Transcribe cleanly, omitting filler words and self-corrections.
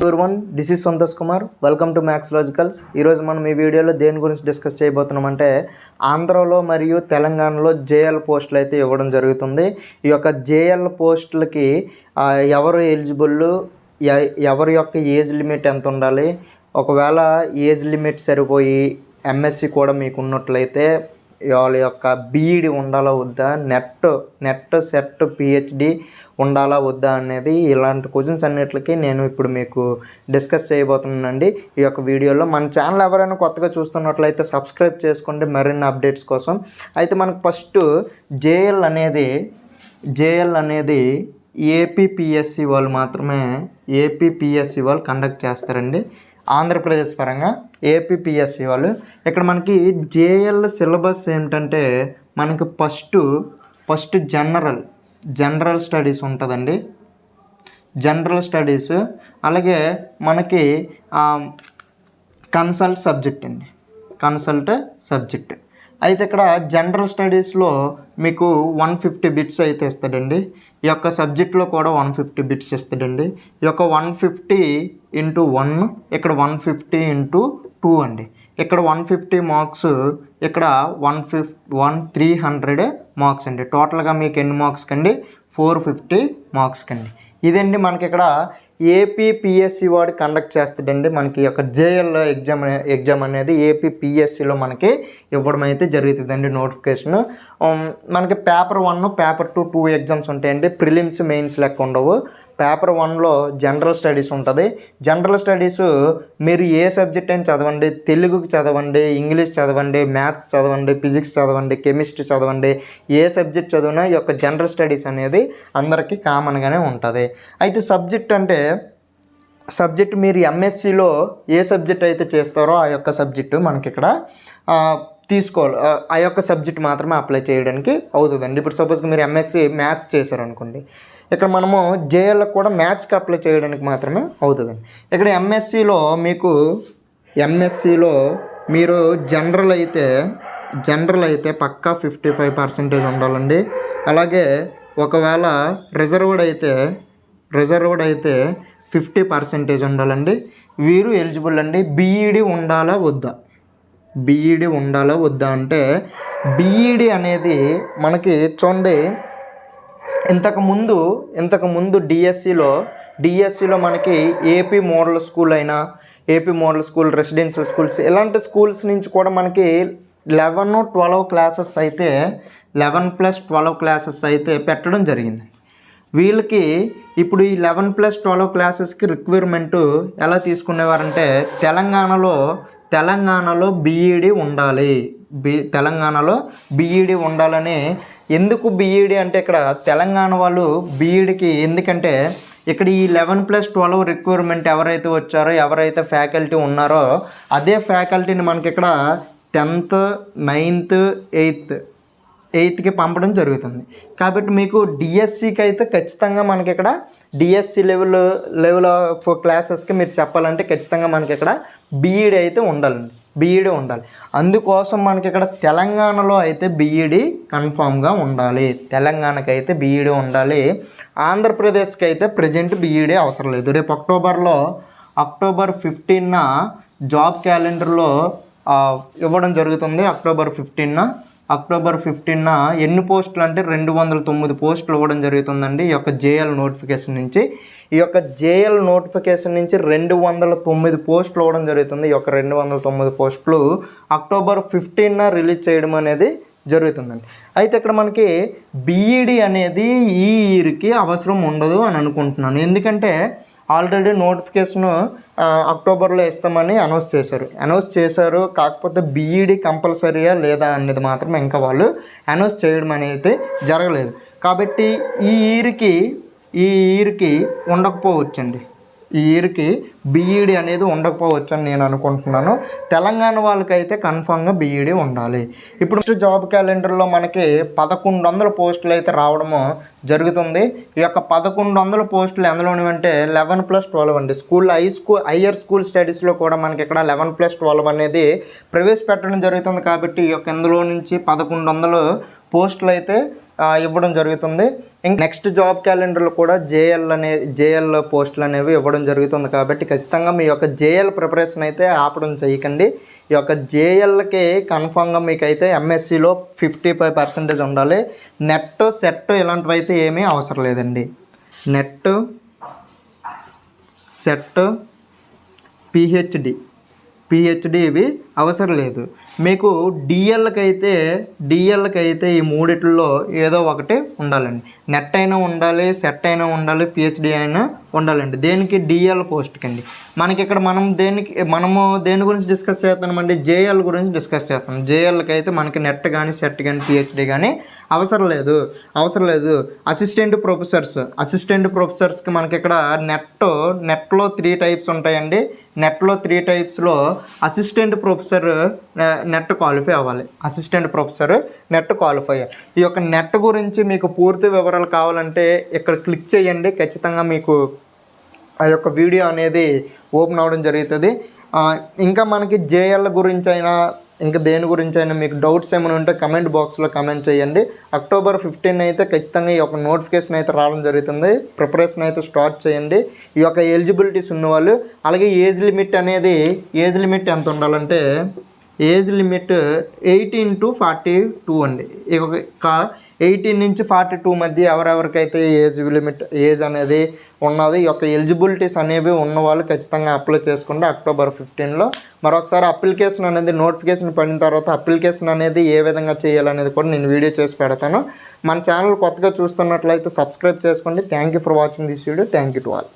Everyone, this is Santosh Kumar. Welcome to maths logicals. ఈరోజు మనం ఈ వీడియోలో దేని గురించి డిస్కస్ చేయబోతున్నామంటే ఆంధ్రలో మరియు తెలంగాణలో జేఎల్ పోస్టులు అయితే ఇవ్వడం జరుగుతుంది. ఈ యొక్క జేఎల్ పోస్టులకి ఎవరు ఎలిజిబుల్, ఎవరి యొక్క ఏజ్ లిమిట్ ఎంత ఉండాలి, ఒకవేళ ఏజ్ లిమిట్ సరిపోయి ఎంఎస్సి కూడా మీకు ఉన్నట్లయితే వాళ్ళ యొక్క బీఈడి ఉండాలా వద్దా, నెట్ సెట్ పిహెచ్డి ఉండాలా వద్దా అనేది ఇలాంటి క్వశ్చన్స్ అన్నిటికీ నేను ఇప్పుడు మీకు డిస్కస్ చేయబోతున్నానండి ఈ యొక్క వీడియోలో. మన ఛానల్ ఎవరైనా కొత్తగా చూస్తున్నట్లయితే సబ్స్క్రైబ్ చేసుకోండి మరిన్ని అప్డేట్స్ కోసం. అయితే మనకు ఫస్ట్ జేఎల్ అనేది ఏపీపీఎస్సి వాళ్ళు మాత్రమే ఏపీపీఎస్సి వాళ్ళు కండక్ట్ చేస్తారండి. ఆంధ్రప్రదేశ్ పరంగా ఏపీపీఎస్సి వాళ్ళు. ఇక్కడ మనకి జేఎల్ సిలబస్ ఏమిటంటే మనకి ఫస్ట్ జనరల్ స్టడీస్ ఉంటుందండి. జనరల్ స్టడీస్, అలాగే మనకి కన్సల్ట్ సబ్జెక్ట్. అయితే ఇక్కడ జనరల్ స్టడీస్లో మీకు 150 బిట్స్ అయితే ఇస్తాడండి. ఈ యొక్క సబ్జెక్ట్లో కూడా 150 బిట్స్ ఇస్తాడండి. ఈ యొక్క 150 × 1, ఇక్కడ 150 × 2 అండి. ఇక్కడ 150 మార్క్స్, ఇక్కడ 300 మార్క్స్ అండి. టోటల్గా మీకు ఎన్ని మార్క్స్ కండి? 450 మార్క్స్ కండి. ఇదండి మనకి ఇక్కడ ఏపీపీఎస్సి వాడు కండక్ట్ చేస్తాడండి. మనకి యొక్క జేఎల్ ఎగ్జామ్ అనేది ఏపీపీఎస్సిలో మనకి ఇవ్వడం అయితే జరుగుతుందండి నోటిఫికేషన్. మనకి పేపర్ 1, పేపర్ 2 ఎగ్జామ్స్ ఉంటాయండి. ప్రిలిమ్స్, మెయిన్స్ లెక్క ఉండవు. పేపర్ 1లో జనరల్ స్టడీస్ ఉంటుంది. జనరల్ స్టడీస్ మీరు ఏ సబ్జెక్ట్ అయినా చదవండి, తెలుగుకి చదవండి, ఇంగ్లీష్ చదవండి, మ్యాథ్స్ చదవండి, ఫిజిక్స్ చదవండి, కెమిస్ట్రీ చదవండి, ఏ సబ్జెక్ట్ చదివినా ఈ యొక్క జనరల్ స్టడీస్ అనేది అందరికీ కామన్గానే ఉంటుంది. అయితే సబ్జెక్ట్ మీరు ఎంఎస్సిలో ఏ సబ్జెక్ట్ అయితే చేస్తారో ఆ యొక్క సబ్జెక్టు మనకి ఇక్కడ తీసుకోవాలి. ఆ యొక్క సబ్జెక్ట్ మాత్రమే అప్లై చేయడానికి అవుతుందండి. ఇప్పుడు సపోజ్గా మీరు ఎంఎస్సి మ్యాథ్స్ చేశారనుకోండి, ఇక్కడ మనము జేఎల్కి కూడా మ్యాథ్స్కి అప్లై చేయడానికి మాత్రమే అవుతుందండి. ఇక్కడ ఎంఎస్సిలో మీరు జనరల్ అయితే పక్కా 55% ఉండాలండి. అలాగే ఒకవేళ రిజర్వ్డ్ అయితే 50% ఉండాలండి. వీరు ఎలిజిబుల్ అండి. బీఈడి ఉండాలా వద్దా అంటే బీఈడి అనేది మనకి చూడండి, ఇంతకుముందు డిఎస్సిలో మనకి AP model school, residential schools, ఇలాంటి స్కూల్స్ నుంచి కూడా మనకి 11-12 క్లాసెస్ అయితే 11+12 క్లాసెస్ అయితే పెట్టడం జరిగింది. వీళ్ళకి ఇప్పుడు ఈ 11+12 క్లాసెస్కి రిక్వైర్మెంట్ ఎలా తీసుకునేవారంటే తెలంగాణలో బీఈడి ఉండాలి. తెలంగాణలో బీఈడి ఉండాలని. ఎందుకు బీఈడి అంటే ఇక్కడ తెలంగాణ వాళ్ళు బీఈడికి ఎందుకంటే ఇక్కడ ఈ 11+12 రిక్వైర్మెంట్ ఎవరైతే వచ్చారో, ఎవరైతే ఫ్యాకల్టీ ఉన్నారో అదే ఫ్యాకల్టీని మనకి ఇక్కడ 10th, 9th, 8th పంపడం జరుగుతుంది. కాబట్టి మీకు డిఎస్సికి అయితే ఖచ్చితంగా మనకి ఇక్కడ డిఎస్సి లెవెల్ ఆఫ్ క్లాసెస్కి మీరు చెప్పాలంటే ఖచ్చితంగా మనకి ఇక్కడ బీఈడి అయితే ఉండాలండి. బీఈడి ఉండాలి. అందుకోసం మనకి ఇక్కడ తెలంగాణలో అయితే బీఈడి కన్ఫామ్గా ఉండాలి. తెలంగాణకి అయితే బీఈడి ఉండాలి. ఆంధ్రప్రదేశ్కి అయితే ప్రజెంట్ బీఈడి అవసరం లేదు. రేపు అక్టోబర్ 15న జాబ్ క్యాలెండర్లో ఇవ్వడం జరుగుతుంది. అక్టోబర్ 15న ఎన్ని పోస్టులు అంటే 209 పోస్టులు ఇవ్వడం జరుగుతుందండి ఈ యొక్క జేఎల్ నోటిఫికేషన్ నుంచి. ఈ యొక్క జేఎల్ నోటిఫికేషన్ నుంచి 209 పోస్టులు ఇవ్వడం జరుగుతుంది. ఈ యొక్క 209 పోస్టులు అక్టోబర్ 15న రిలీజ్ చేయడం అనేది జరుగుతుందండి. అయితే ఇక్కడ మనకి బీఈడి అనేది ఈ ఇయర్కి అవసరం ఉండదు అని అనుకుంటున్నాను. ఎందుకంటే ఆల్రెడీ నోటిఫికేషన్ అక్టోబర్లో ఇస్తామని అనౌన్స్ చేశారు. కాకపోతే బీఈడి కంపల్సరీయా లేదా అనేది మాత్రం ఇంకా వాళ్ళు అనౌన్స్ చేయడం అనేది జరగలేదు. కాబట్టి ఈ ఇయర్కి ఉండకపోవచ్చండి. ఈ ఇయర్కి బీఈడి అనేది ఉండకపోవచ్చు అని నేను అనుకుంటున్నాను. తెలంగాణ వాళ్ళకైతే కన్ఫామ్గా బీఈడి ఉండాలి. ఇప్పుడు జాబ్ క్యాలెండర్లో మనకి 1100 పోస్టులు అయితే రావడము జరుగుతుంది. ఈ యొక్క 1100 పోస్టులు ఎందులోనివంటే 11+12 అండి. హయ్యర్ స్కూల్ స్టడీస్లో కూడా మనకి ఇక్కడ 11+12 అనేది ప్రవేశపెట్టడం జరుగుతుంది. కాబట్టి ఈ యొక్క ఇందులో నుంచి 1100 పోస్టులు అయితే ఇవ్వడం జరుగుతుంది. నెక్స్ట్ జాబ్ క్యాలెండర్లో కూడా జేఎల్ పోస్టులు అనేవి ఇవ్వడం జరుగుతుంది. కాబట్టి ఖచ్చితంగా మీ యొక్క జేఎల్ ప్రిపరేషన్ అయితే ఆపడం చేయకండి. ఈ యొక్క జేఎల్కి కన్ఫామ్గా మీకైతే ఎంఎస్సిలో 55% ఉండాలి. నెట్ సెట్ ఇలాంటివి అయితే ఏమీ అవసరం లేదండి. నెట్ సెట్ పిహెచ్డి ఇవి అవసరం లేదు. మీకు డిఎల్కి అయితే ఈ మూడిట్లో ఏదో ఒకటి ఉండాలండి. నెట్ అయినా ఉండాలి, సెట్ అయినా ఉండాలి, పిహెచ్డి అయినా ఉండాలండి. దేనికి? డిఎల్ పోస్ట్కి అండి. మనకి ఇక్కడ మనము దేని గురించి డిస్కస్ చేస్తామండి? జేఎల్ గురించి డిస్కస్ చేస్తాం. జేఎల్కి అయితే మనకి నెట్ కానీ సెట్ కానీ పిహెచ్డి కానీ అవసరం లేదు. అసిస్టెంట్ ప్రొఫెసర్స్కి మనకి ఇక్కడ నెట్లో 3 టైప్స్ ఉంటాయండి. నెట్లో 3 టైప్స్లో అసిస్టెంట్ ప్రొఫెసర్ నెట్ క్వాలిఫై అవ్వాలి. ఈ యొక్క నెట్ గురించి మీకు పూర్తి వివరాలు కావాలంటే ఇక్కడ క్లిక్ చేయండి. ఖచ్చితంగా మీకు ఆ యొక్క వీడియో అనేది ఓపెన్ అవ్వడం జరుగుతుంది. ఇంకా మనకి జేఎల్ గురించి అయినా ఇంకా దేని గురించి అయినా మీకు డౌట్స్ ఏమైనా ఉంటే కమెంట్ బాక్స్లో కమెంట్ చేయండి. October 15 అయితే ఖచ్చితంగా ఈ యొక్క నోటిఫికేషన్ అయితే రావడం జరుగుతుంది. ప్రిపరేషన్ అయితే స్టార్ట్ చేయండి. ఈ యొక్క ఎలిజిబిలిటీస్ ఉన్నవాళ్ళు. అలాగే ఏజ్ లిమిట్ ఎంత ఉండాలంటే ఏజ్ లిమిట్ 18 to 42 అండి. 18 నుంచి 42 మధ్య ఎవరెవరికైతే ఏజ్ అనేది ఉన్నది, ఈ యొక్క ఎలిజిబిలిటీస్ అనేవి ఉన్నవాళ్ళు ఖచ్చితంగా అప్లై చేసుకోండి October 15లో. మరొకసారి నోటిఫికేషన్ పడిన తర్వాత అప్లికేషన్ అనేది ఏ విధంగా చేయాలనేది కూడా నేను వీడియో చేసి పెడతాను. మన ఛానల్ కొత్తగా చూస్తున్నట్లయితే సబ్స్క్రైబ్ చేసుకోండి. Thank you for watching this video. Thank you to all.